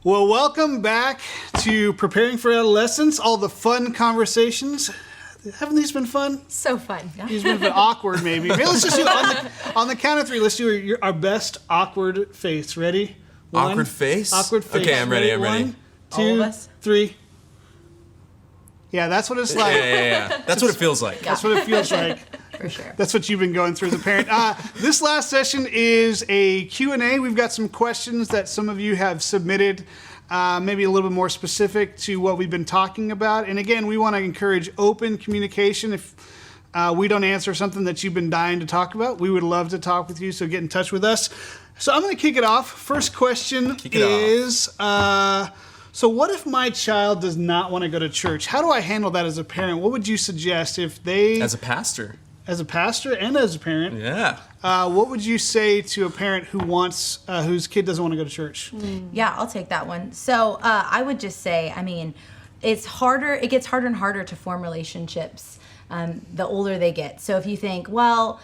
Well, welcome back to Preparing for Adolescence, all the fun conversations. Haven't these been fun? So fun. These have been awkward, maybe. Maybe let's just do on the count of three. Let's do our best awkward face. Ready? One, awkward face? Awkward face. Okay, I'm ready. I'm ready. 1, 2, All of us? 3. Yeah, that's what it's like. Yeah. That's what it feels like. That's what it feels like. For sure. That's what you've been going through as a parent. This last session is a Q&A. We've got some questions that some of you have submitted, maybe a little bit more specific to what we've been talking about. And again, we want to encourage open communication. If we don't answer something that you've been dying to talk about, we would love to talk with you, so get in touch with us. So I'm going to kick it off. First question is, so what if my child does not want to go to church? How do I handle that as a parent? What would you suggest if they... As a pastor. As a pastor and as a parent, Yeah. what would you say to a parent who wants, whose kid doesn't want to go to church? Yeah, I'll take that one. So I would just say, it's harder. It gets harder and harder to form relationships the older they get. So if you think, well,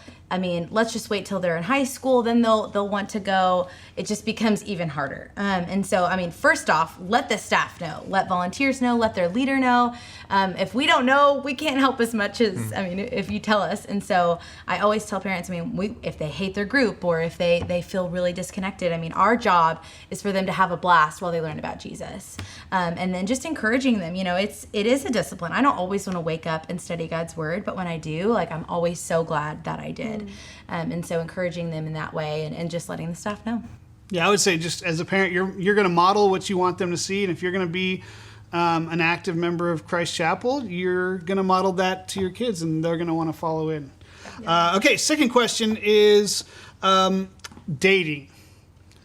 let's just wait till they're in high school, then they'll want to go. It just becomes even harder. And so, first off, let the staff know, let volunteers know, let their leader know. If we don't know, we can't help as much as, if you tell us. And so I always tell parents, if they hate their group or if they feel really disconnected, our job is for them to have a blast while they learn about Jesus. And then just encouraging them, it is a discipline. I don't always want to wake up and study God's word, but when I do, I'm always so glad that I did. And so encouraging them in that way and just letting the staff know. Yeah, I would say just as a parent, you're going to model what you want them to see. And if you're going to be an active member of Christ Chapel, you're going to model that to your kids and they're going to want to follow in. Yeah. Okay, second question is dating.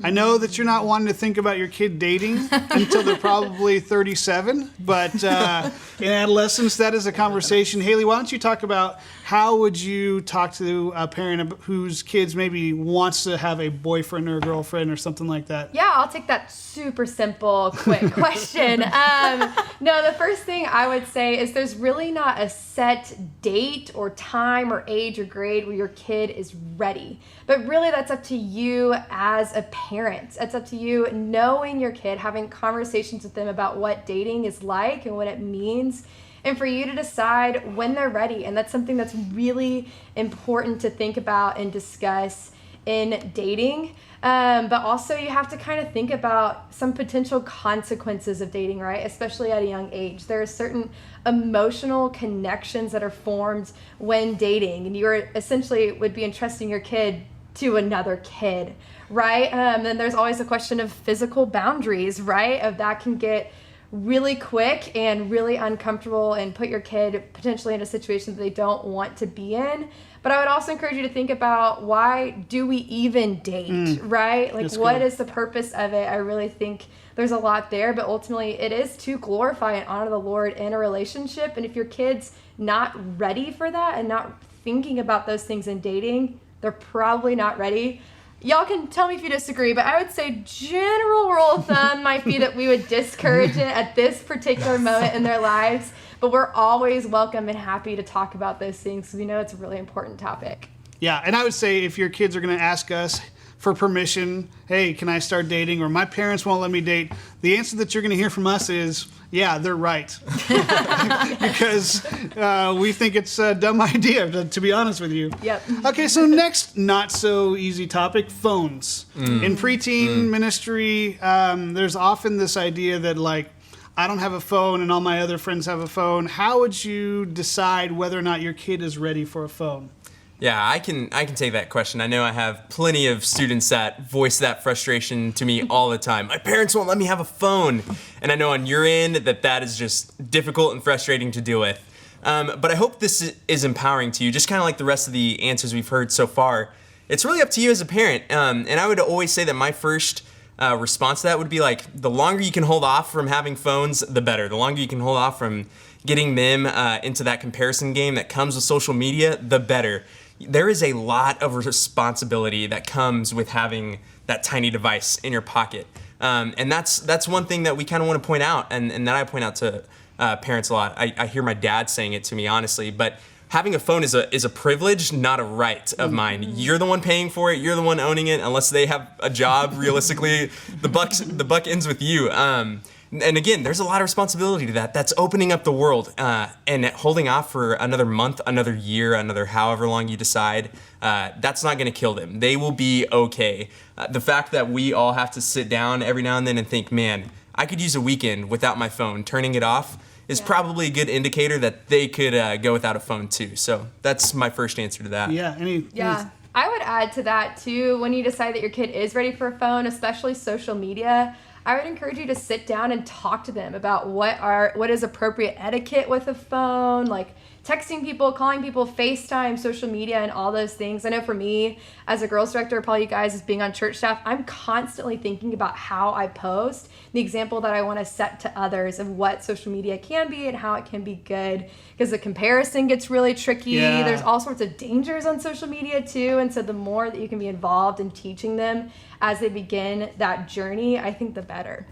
I know that you're not wanting to think about your kid dating until they're probably 37, but in adolescence, that is a conversation. Haley, why don't you talk about how would you talk to a parent whose kids maybe wants to have a boyfriend or a girlfriend or something like that? Yeah, I'll take that super simple, quick question. No, the first thing I would say is there's really not a set date or time or age or grade where your kid is ready. But really that's up to you as a parent. It's up to you knowing your kid, having conversations with them about what dating is like and what it means, and for you to decide when they're ready. And that's something that's really important to think about and discuss in dating. But also you have to kind of think about some potential consequences of dating, right? Especially at a young age. There are certain emotional connections that are formed when dating, and you're essentially would be entrusting your kid to another kid, right? Then there's always the question of physical boundaries, right? Of that can get really quick and really uncomfortable and put your kid potentially in a situation that they don't want to be in. But I would also encourage you to think about, why do we even date, right? What is the purpose of it? I really think there's a lot there, but ultimately it is to glorify and honor the Lord in a relationship. And if your kid's not ready for that and not thinking about those things in dating, they're probably not ready. Y'all can tell me if you disagree, but I would say general rule of thumb might be that we would discourage it at this particular moment in their lives, but we're always welcome and happy to talk about those things because we know it's a really important topic. Yeah, and I would say if your kids are going to ask us for permission, hey, can I start dating, or my parents won't let me date, the answer that you're going to hear from us is, yeah, they're right. Because we think it's a dumb idea, to be honest with you. Yep. Okay, so next not so easy topic, phones. In preteen ministry, there's often this idea that I don't have a phone and all my other friends have a phone. How would you decide whether or not your kid is ready for a phone? Yeah, I can take that question. I know I have plenty of students that voice that frustration to me all the time. My parents won't let me have a phone. And I know on your end that is just difficult and frustrating to deal with. But I hope this is empowering to you, just kind of like the rest of the answers we've heard so far. It's really up to you as a parent. And I would always say that my first response to that would be the longer you can hold off from having phones, the better. The longer you can hold off from getting them into that comparison game that comes with social media, the better. There is a lot of responsibility that comes with having that tiny device in your pocket. And that's one thing that we kind of want to point out and that I point out to parents a lot. I hear my dad saying it to me, honestly, but having a phone is a privilege, not a right of mine. You're the one paying for it. You're the one owning it. Unless they have a job, realistically, the buck ends with you. And again, there's a lot of responsibility to that. That's opening up the world, and holding off for another month, another year, another however long you decide. That's not going to kill them. They will be okay. The fact that we all have to sit down every now and then and think, man, I could use a weekend without my phone. Turning it off is probably a good indicator that they could go without a phone too. So that's my first answer to that. Yeah. Yeah. I would add to that too, when you decide that your kid is ready for a phone, especially social media, I would encourage you to sit down and talk to them about what is appropriate etiquette with a phone, like texting people, calling people, FaceTime, social media, and all those things. I know for me, as a girls director, probably you guys as being on church staff, I'm constantly thinking about how I post, the example that I want to set to others of what social media can be and how it can be good, because the comparison gets really tricky. Yeah. There's all sorts of dangers on social media too, and so the more that you can be involved in teaching them as they begin that journey, I think the better.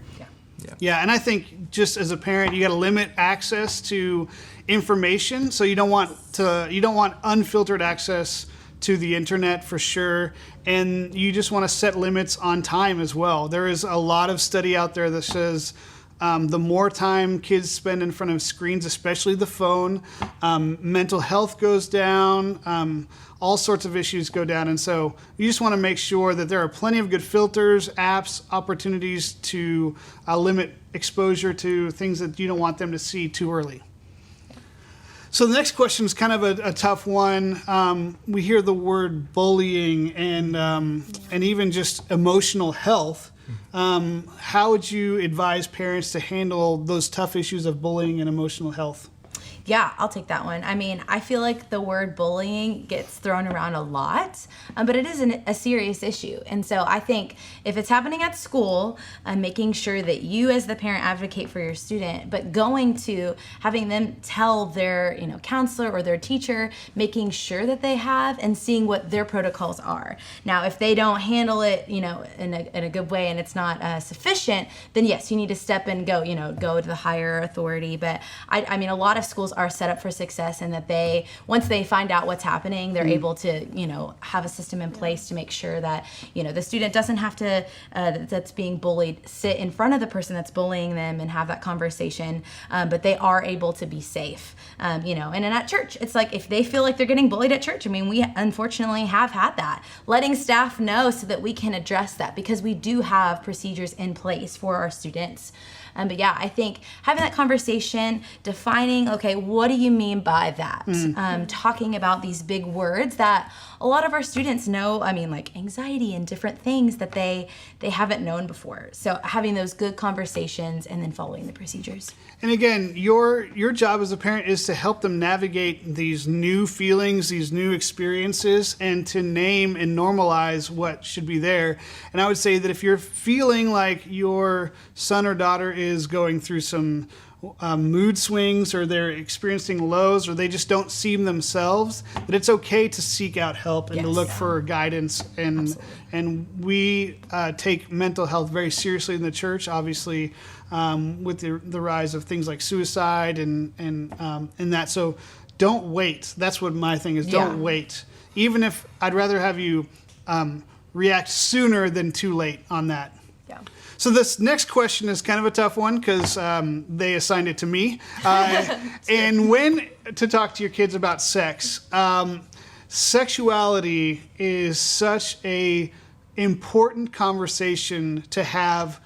Yeah, and I think just as a parent, you got to limit access to information. So you don't want unfiltered access to the internet for sure, and you just want to set limits on time as well. There is a lot of study out there that says the more time kids spend in front of screens, especially the phone, mental health goes down, all sorts of issues go down. And so you just want to make sure that there are plenty of good filters, apps, opportunities to limit exposure to things that you don't want them to see too early. So the next question is kind of a tough one. We hear the word bullying and even just emotional health. How would you advise parents to handle those tough issues of bullying and emotional health? Yeah, I'll take that one. I mean, I feel like the word bullying gets thrown around a lot, but it is a serious issue. And so I think if it's happening at school, making sure that you as the parent advocate for your student, but going to having them tell their counselor or their teacher, making sure that they have and seeing what their protocols are. Now, if they don't handle it, in a good way and it's not sufficient, then yes, you need to step in, go to the higher authority. But I mean, a lot of schools are set up for success, and that once they find out what's happening, they're able to have a system in place to make sure that the student doesn't have to that's being bullied sit in front of the person that's bullying them and have that conversation, but they are able to be safe. And then at church, it's like if they feel like they're getting bullied at church, I mean, we unfortunately have had that, letting staff know so that we can address that, because we do have procedures in place for our students. But yeah, I think having that conversation, defining, okay, what do you mean by that? Talking about these big words that a lot of our students know, I mean, like anxiety and different things that they haven't known before. So having those good conversations and then following the procedures. And again, your job as a parent is to help them navigate these new feelings, these new experiences, and to name and normalize what should be there. And I would say that if you're feeling like your son or daughter is going through some mood swings, or they're experiencing lows, or they just don't seem themselves, that it's okay to seek out help and to look for guidance. And we take mental health very seriously in the church, obviously, with the rise of things like suicide and that. So don't wait. That's what my thing is. Don't wait. Even if I'd rather have you react sooner than too late on that. Yeah. So this next question is kind of a tough one because they assigned it to me. And when to talk to your kids about sex, sexuality is such a important conversation to have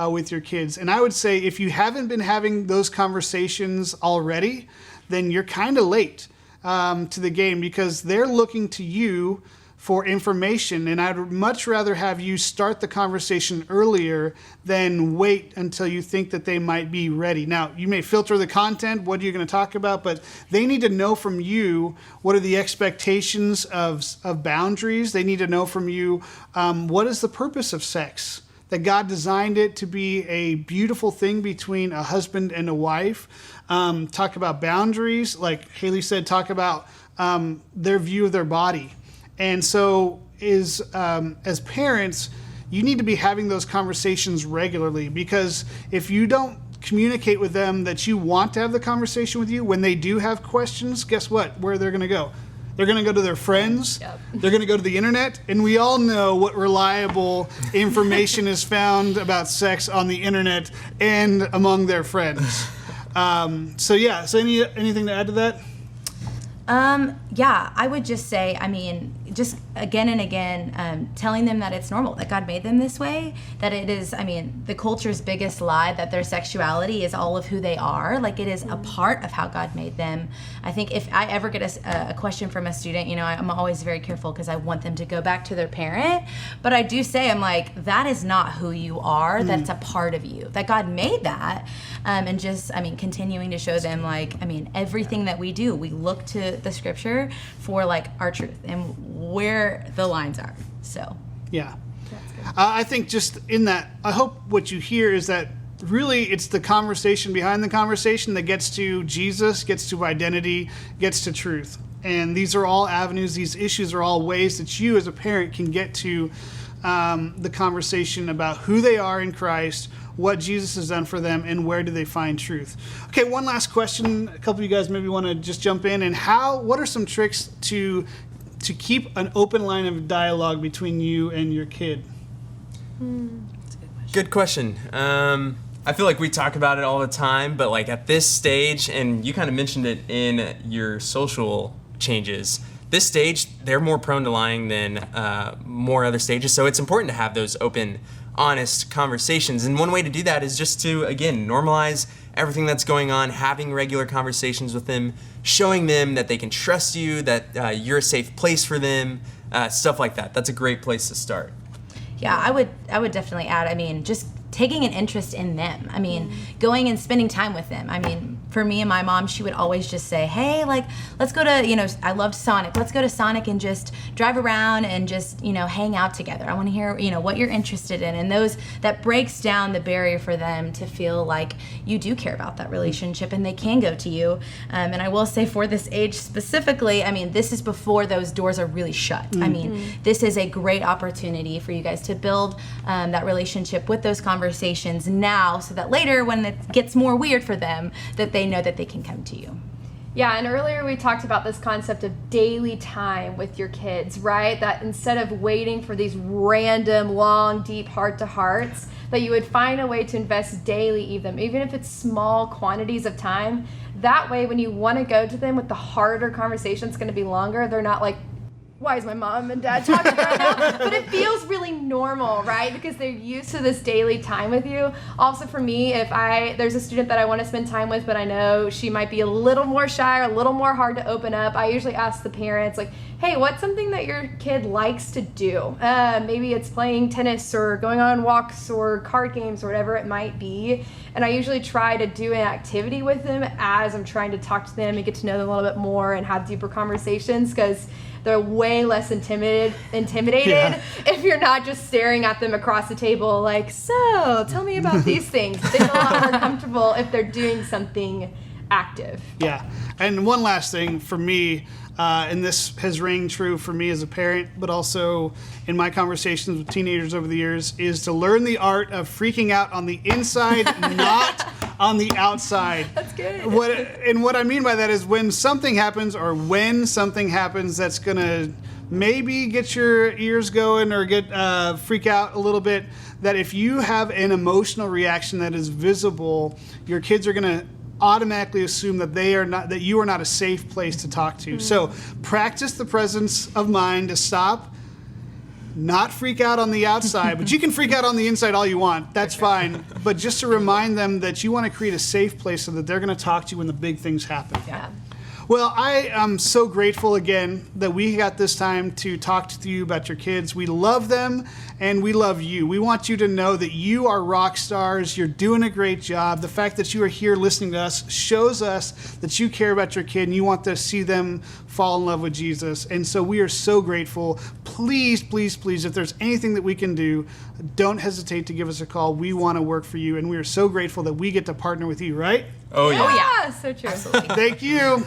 with your kids. And I would say if you haven't been having those conversations already, then you're kind of late to the game, because they're looking to you for information, and I'd much rather have you start the conversation earlier than wait until you think that they might be ready. Now, you may filter the content, what are you going to talk about, but they need to know from you what are the expectations of boundaries. They need to know from you what is the purpose of sex, that God designed it to be a beautiful thing between a husband and a wife. Talk about boundaries, like Haley said, talk about their view of their body. And so as parents, you need to be having those conversations regularly, because if you don't communicate with them that you want to have the conversation with you, when they do have questions, guess what? Where they're going to go? They're going to go to their friends. Yep. They're going to go to the internet. And we all know what reliable information is found about sex on the internet and among their friends. So anything to add to that? Yeah, I would just say, I mean, just again and again, telling them that it's normal, that God made them this way, that it is, I mean, the culture's biggest lie, that their sexuality is all of who they are. Like, it is a part of how God made them. I think if I ever get a question from a student, I'm always very careful because I want them to go back to their parent. But I do say, I'm like, that is not who you are. That's a part of you, that God made that. And just, continuing to show them, everything that we do, we look to the scripture for our truth and where the lines are. So yeah, I think just in that, I hope what you hear is that really it's the conversation behind the conversation that gets to Jesus, gets to identity, gets to truth. And these are all avenues, these issues are all ways that you as a parent can get to the conversation about who they are in Christ, what Jesus has done for them, and where do they find truth. Okay, one last question. A couple of you guys maybe want to just jump in. And what are some tricks to keep an open line of dialogue between you and your kid? Good question. I feel like we talk about it all the time, but at this stage, and you kind of mentioned it in your social changes, this stage, they're more prone to lying than more other stages. So it's important to have those open, honest conversations. And one way to do that is just to, again, normalize everything that's going on, having regular conversations with them, showing them that they can trust you, that you're a safe place for them, stuff like that. That's a great place to start. Yeah, I would definitely add, just taking an interest in them. Going and spending time with them. For me and my mom, she would always just say, hey, let's go to, I loved Sonic. Let's go to Sonic and just drive around and just, hang out together. I want to hear, what you're interested in. And that breaks down the barrier for them to feel like you do care about that relationship and they can go to you. And I will say for this age specifically, this is before those doors are really shut. This is a great opportunity for you guys to build that relationship with those conversations now, so that later when it gets more weird for them, that they know that they can come to you. Yeah, and earlier we talked about this concept of daily time with your kids, right? That instead of waiting for these random, long, deep heart-to-hearts, that you would find a way to invest daily, even if it's small quantities of time. That way, when you want to go to them with the harder conversation, it's going to be longer. They're not like, why is my mom and dad talking right now? But it feels really normal, right? Because they're used to this daily time with you. Also for me, if there's a student that I want to spend time with, but I know she might be a little more shy or a little more hard to open up, I usually ask the parents, hey, what's something that your kid likes to do? Maybe it's playing tennis or going on walks or card games or whatever it might be. And I usually try to do an activity with them as I'm trying to talk to them and get to know them a little bit more and have deeper conversations, because they're way less intimidated if you're not just staring at them across the table so tell me about these things. They feel a lot more comfortable if they're doing something active. Yeah. And one last thing for me, and this has rang true for me as a parent, but also in my conversations with teenagers over the years, is to learn the art of freaking out on the inside, not on the outside. That's good. What I mean by that is when something happens that's going to maybe get your ears going or freak out a little bit, that if you have an emotional reaction that is visible, your kids are going to automatically assume that you are not a safe place to talk to. So practice the presence of mind to stop, not freak out on the outside, but you can freak out on the inside all you want. That's fine. But just to remind them that you want to create a safe place so that they're going to talk to you when the big things happen. Yeah. Well, I am so grateful again that we got this time to talk to you about your kids. We love them and we love you. We want you to know that you are rock stars. You're doing a great job. The fact that you are here listening to us shows us that you care about your kid and you want to see them fall in love with Jesus. And so we are so grateful. Please, please, please, if there's anything that we can do, don't hesitate to give us a call. We want to work for you, and we are so grateful that we get to partner with you, right? Oh, yeah. Oh, yeah. So true. Thank you.